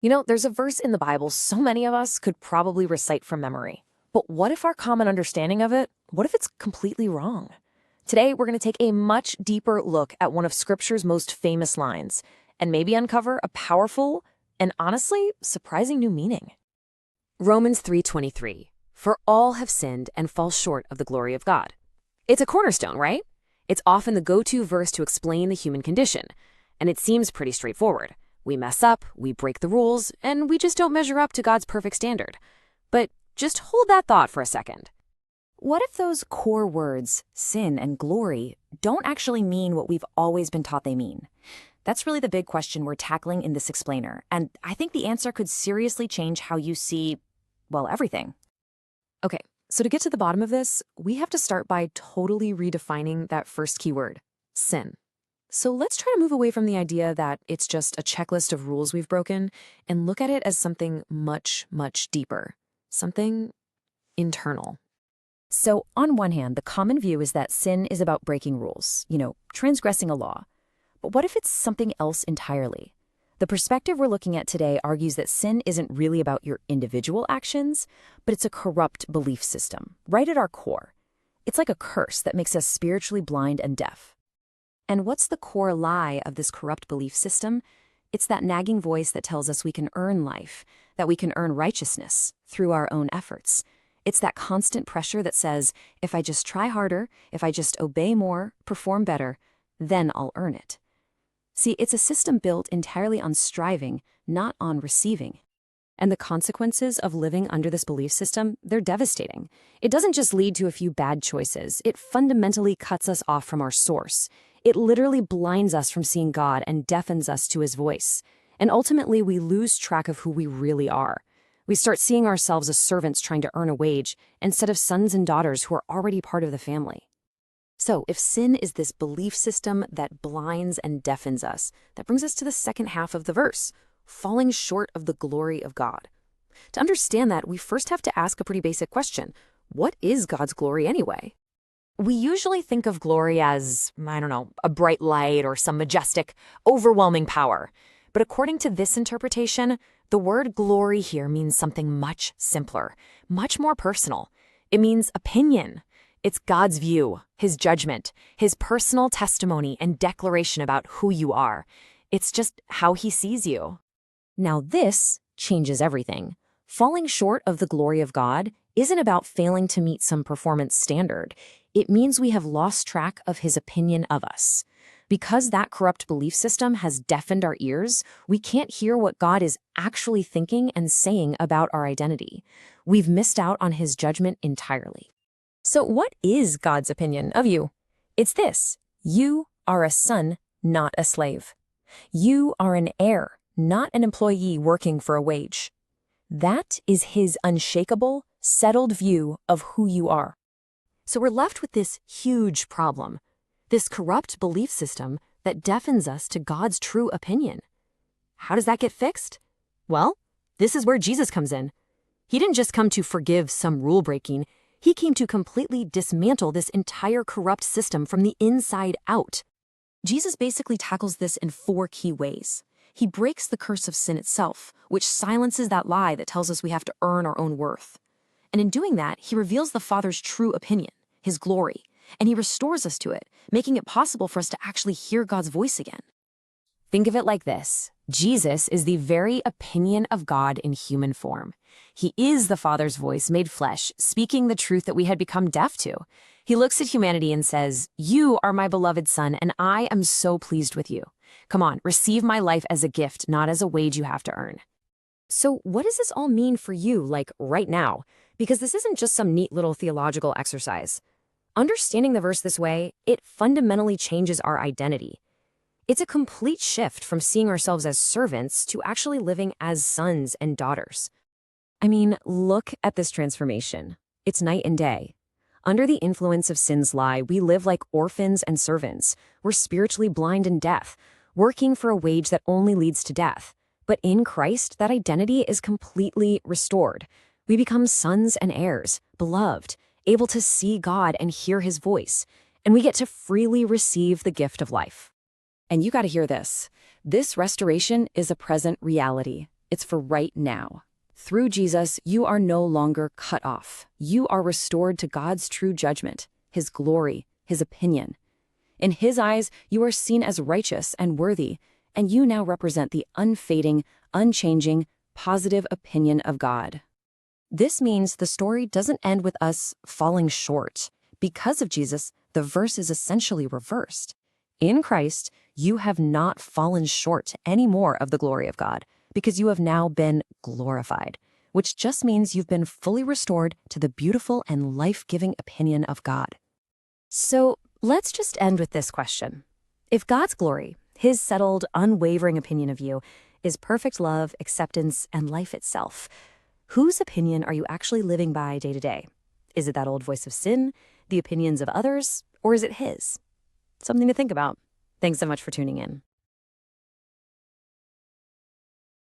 There's a verse in the Bible so many of us could probably recite from memory. But what if our common understanding of it, what if it's completely wrong? Today, we're going to take a much deeper look at one of Scripture's most famous lines and maybe uncover a powerful and honestly surprising new meaning. Romans 3:23. For all have sinned and fall short of the glory of God. It's a cornerstone, right? It's often the go-to verse to explain the human condition, and it seems pretty straightforward. We mess up, we break the rules, and we just don't measure up to God's perfect standard. But just hold that thought for a second. What if those core words, sin and glory, don't actually mean what we've always been taught they mean? That's really the big question we're tackling in this explainer, and I think the answer could seriously change how you see, well, everything. Okay, so to get to the bottom of this, we have to start by totally redefining that first keyword, sin. So let's try to move away from the idea that it's just a checklist of rules we've broken and look at it as something much, much deeper, something internal. So on one hand, the common view is that sin is about breaking rules, transgressing a law. But what if it's something else entirely? The perspective we're looking at today argues that sin isn't really about your individual actions, but it's a corrupt belief system, right at our core. It's like a curse that makes us spiritually blind and deaf. And what's the core lie of this corrupt belief system? It's that nagging voice that tells us we can earn life, that we can earn righteousness through our own efforts. It's that constant pressure that says, if I just try harder, if I just obey more, perform better, then I'll earn it. See, it's a system built entirely on striving, not on receiving. And the consequences of living under this belief system, they're devastating. It doesn't just lead to a few bad choices. It fundamentally cuts us off from our source. It literally blinds us from seeing God and deafens us to his voice. And ultimately, we lose track of who we really are. We start seeing ourselves as servants trying to earn a wage instead of sons and daughters who are already part of the family. So, if sin is this belief system that blinds and deafens us, that brings us to the second half of the verse, falling short of the glory of God. To understand that, we first have to ask a pretty basic question. What is God's glory anyway? We usually think of glory as, a bright light or some majestic, overwhelming power. But according to this interpretation, the word glory here means something much simpler, much more personal. It means opinion. It's God's view, his judgment, his personal testimony and declaration about who you are. It's just how he sees you. Now this changes everything. Falling short of the glory of God isn't about failing to meet some performance standard. It means we have lost track of his opinion of us. Because that corrupt belief system has deafened our ears, we can't hear what God is actually thinking and saying about our identity. We've missed out on his judgment entirely. So what is God's opinion of you? It's this: you are a son, not a slave. You are an heir, not an employee working for a wage. That is his unshakable, settled view of who you are. So we're left with this huge problem, this corrupt belief system that deafens us to God's true opinion. How does that get fixed? Well, this is where Jesus comes in. He didn't just come to forgive some rule breaking. He came to completely dismantle this entire corrupt system from the inside out. Jesus basically tackles this in 4 key ways. He breaks the curse of sin itself, which silences that lie that tells us we have to earn our own worth. And in doing that, he reveals the Father's true opinion, his glory, and he restores us to it, making it possible for us to actually hear God's voice again. Think of it like this. Jesus is the very opinion of God in human form. He is the Father's voice made flesh, speaking the truth that we had become deaf to. He looks at humanity and says, "You are my beloved Son, and I am so pleased with you. Come on, receive my life as a gift, not as a wage you have to earn." So what does this all mean for you, right now? Because this isn't just some neat little theological exercise. Understanding the verse this way, it fundamentally changes our identity. It's a complete shift from seeing ourselves as servants to actually living as sons and daughters. I mean, look at this transformation. It's night and day. Under the influence of sin's lie, we live like orphans and servants. We're spiritually blind and deaf, working for a wage that only leads to death. But in Christ, that identity is completely restored. We become sons and heirs, beloved, able to see God and hear his voice, and we get to freely receive the gift of life. And you got to hear this. This restoration is a present reality. It's for right now. Through Jesus, you are no longer cut off. You are restored to God's true judgment, His glory, His opinion. In His eyes, you are seen as righteous and worthy, and you now represent the unfading, unchanging, positive opinion of God. This means the story doesn't end with us falling short. Because of Jesus, the verse is essentially reversed. In Christ, you have not fallen short anymore of the glory of God, because you have now been glorified, which just means you've been fully restored to the beautiful and life-giving opinion of God. So let's just end with this question. If God's glory, His settled, unwavering opinion of you, is perfect love, acceptance, and life itself, whose opinion are you actually living by day to day? Is it that old voice of sin, the opinions of others, or is it His? Something to think about. Thanks so much for tuning in.